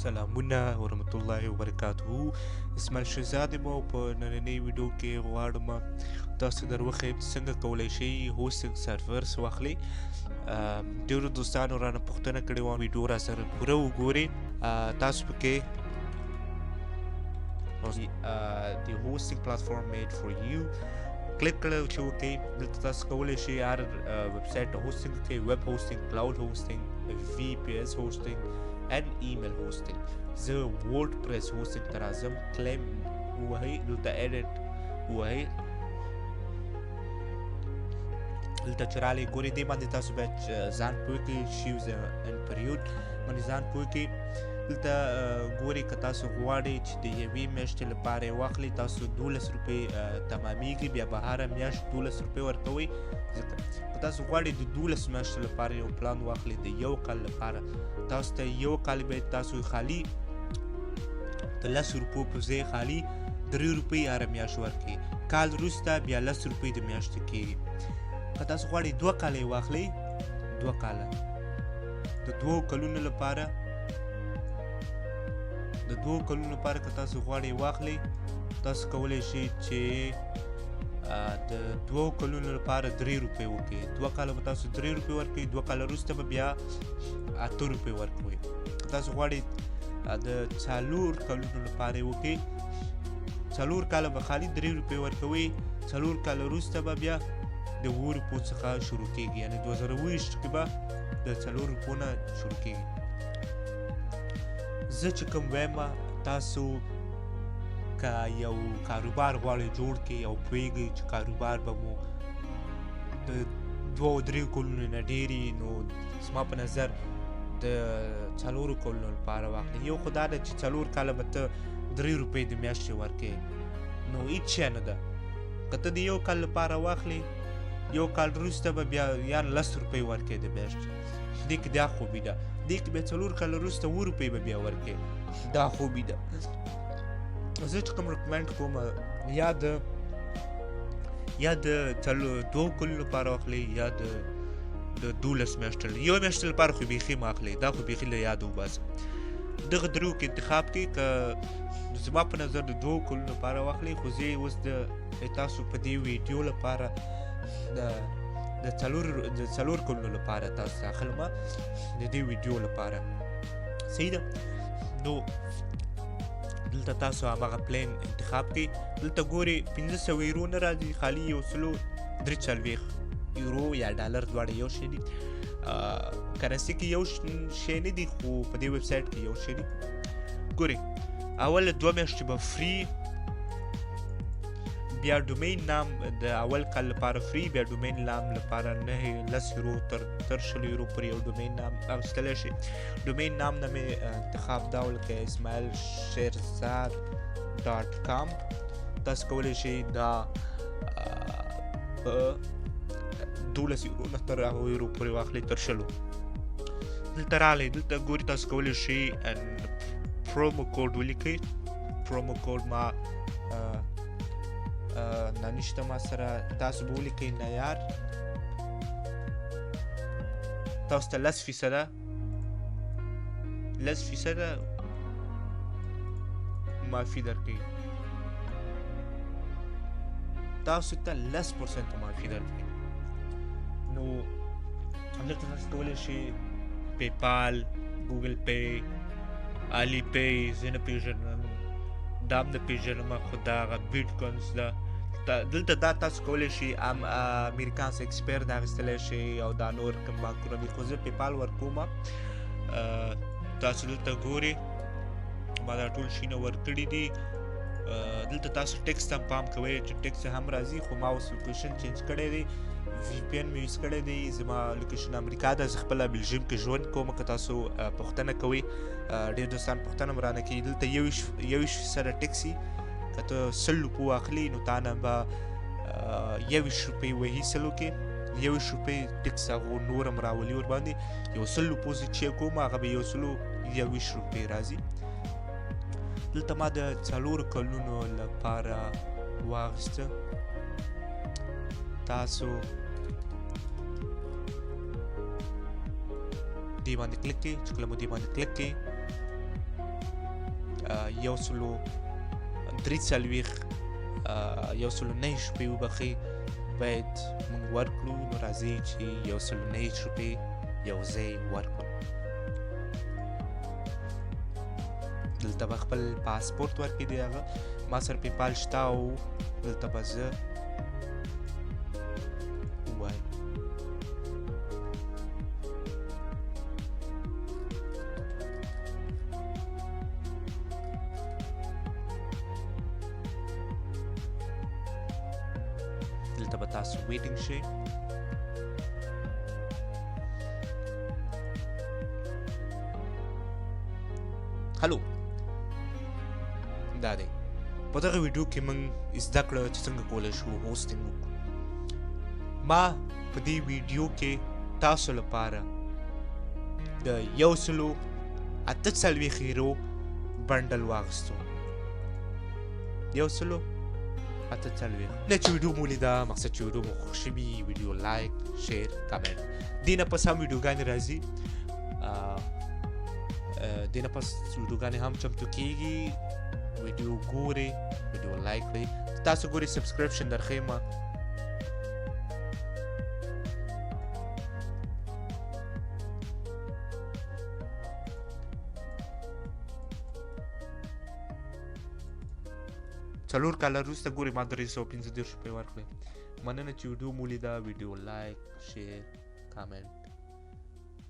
سلامونه ورحمتالله وبرکاته. اسماعیل شهزاد یم او په نننۍ ویډیو کې غواړم تاسو در وښیم څنګه کولی شئ هوسټینګ سرورز واخلئ. ډېرو دوستانو رانه پوښتنه کړې وه ویډیو راسره پوره وګورئ. تاسو پکې the hosting platform made for you کلیک کړئ چې وکړئ. دلته تاسو کولی شئ هر ویبسایټ هوسټینګ وکړئ، ویب هوسټینګ، کلاود هوسټینګ، VPS هوسټینګ and email hosting. زه WordPress hosting ته راځم، claim ووهئ، دلته edit ووهئ. دلته چې راغلی ګورئ دې باندې تاسو باید ځان پوه کړئ، choose and period باندې ځان پوه کړئ. دلته ګورئ که تاسو غواړئ چې د یوې میاشتې لپاره یې واخلئ، تاسو 12 روپۍ تمامیږي، بیا به هره میاشت 12 روپۍ ورکوئ. ځکه که تاسو غواړئ د 12 میاشتو لپاره یو پلان واخلئ د یو کال لپاره، تاسو ته یو کال باید تاسو خالي د 10 روپو په ځای خالي 3 روپۍ هره میاشت ورکړئ. کال وروسته بیا 10 روپۍ د میاشتې کېږي. که تاسو غواړئ 2 کاله یې واخلئ، 2 کاله د 2 کلونو لپاره که تاسو غواړئ واخلئ، تاسو کولی شئ چې د 2 کلونو لپاره 3 روپۍ وکړئ. 2 کاله به تاسو 3 روپۍ ورکړئ، 2 کاله وروسته به بیا 8 روپۍ ورکوئ. که تاسو غواړئ د 4 کلونو لپاره یې وکړئ، 4 کاله به خالي 3 روپۍ ورکوئ، 4 کاله وروسته به بیا د 7 روپو څخه شروع کېږي، یعنې 2020 کې به د 4 روپو نه شروع کېږي. زه چې کوم وایم، تاسو که یو کاروبار غواړئ جوړ کړئ او پوهیږئ چې کاروبار به مو د 2-3 کلونو نه ډېري، نو زما په نظر د 4 کلونو لپاره واخلئ. یو خو دا ده چې 4 کاله به ته 3 روپۍ د میاشتې ورکوې، نو هېڅ شی نه ده. که ته د یو کال لپاره واخلې، یو کال وروسته به بیا یا 10 روپۍ ورکوې د میاشتې، دې کې دا خوبي ده. دې کې بیا 4 کاله وروسته 7 روپۍ به بیا ورکوې، دا خوبي ده. زه چې کوم ریکمنډ کوم، یا د 2 کلونو لپاره واخلئ، یا د 12 میاشتو. یو میاشتې لپاره خو بیخي مه اخلئ، دا خو بیخي له یاده وباسئ. دغه دریو کې انتخاب کړئ. که زما په نظر د 2 کلونو لپاره واخلئ، خو زه اوس د تاسو په دې ویډیو لپاره د 4 کلونو لپاره تاسو ته اخلم، د دې ویډیو لپاره. صحیح ده؟ نو دلته تاسو هماغه پلین انتخاب کړئ. دلته ګورئ 500 یورو نه راځي، خالي 143 یورو یا ډالر دواړه یو شی دي. کرنسي کې یو شی نه دي، خو په دې ویب سایټ کې یو شی دي. ګورئ اول 2 میاشتې به فری، بیا ډومین نام د اول کال لپاره فری، بیا ډومین نام لپاره 10 یورو تر 20 یورو پورې یو ډومین نام اخیستلی شي. ډومین نام نه مې انتخاب دا ولکه ismailsherzad.com. تاسو کولی شئ دا په 12 یورو نه تر 8 یورو پورې واخلئ، تر 20. دلته راغلی، دلته ګورئ تاسو کولی شئ پرومو کوډ ولیکئ. پرومو کوډ ما نه نشته ما سره، تاسو به ولیکئ نیار. تاسو ته 10% معافي درکوي، تاسو ته 10% معافي درکوي. نو همدلته تاسو کولی شئ پیپال، ګوګل پی، آلی پی، زه نه پېژنم، دا هم نه پېژنم، خو دا هغه بیټ کوینز ده. دلته دا تاسو کولی شئ امریکانس ایکسپیر دا اخیستلی شئ او دا نور کوم بانکونه دي، خو زه پیپال ورکوم. تاسو دلته ګورئ ما دا ټول شیونه ورکړي دي. دلته تاسو ټیکس ته پام کوئ چې ټیکس هم راځي، خو ما اوس لوکیشن چینج کړی دی، VPN مې یوز کړی دی. زما لوکیشن امریکا ده، زه خپله بلژیم کې ژوند کوم. که تاسو پوښتنه کوئ، ډېر دوستان پوښتنه هم رانه کوي، دلته 21% ټیکس وي. که ته 100 روپو واخلي، نو تا نه به 21 روپۍ وهي 100 کې 21 روپۍ ټیکس هغو نور هم راولي ورباندې. یو 100 روپو زه چیک کوم، هغه به 121 روپۍ راځي. دلته ما د 4 کلونو لپاره واخیسته. تاسو دې باندې کلیک کړئ. چې کله مو دې باندې کلیک کړئ، 143 وبخي باید موږ ورکړو نو راځي چې 109 روپۍ یو ځای ورکړو دلته به خپل پاسپورت ورکړي دی هغه ما سره پیپال شته او دلته به زه ووایم دلته به تاسو ویټینګ شئ هلو دا دی په دغه ویډیو کې موږ زده کړه چې څنګه کولی شو هوسټینګ وکړو ما په دې ویډیو کې تاسو لپاره د 148 یورو بنډل واخیستو 148 نه چې ویډیو مو لیده مقصد چې ویډیو مو خوښ شوي ویډیو لایک شیر کامنټ دې نه پس هم ویډیوګانې راځي دې نه پس ویډیوګانې هم چمتو کېږي ویډیو ګورئ ویډیو لایک کړئ تاسو ګورئ سبسکرپشن درښیم څلور کاله وروسته ګورئ ما 315 روپۍ ورکړې مننه چې ویډیو مو لیده ویډیو لایک شیر کامنټ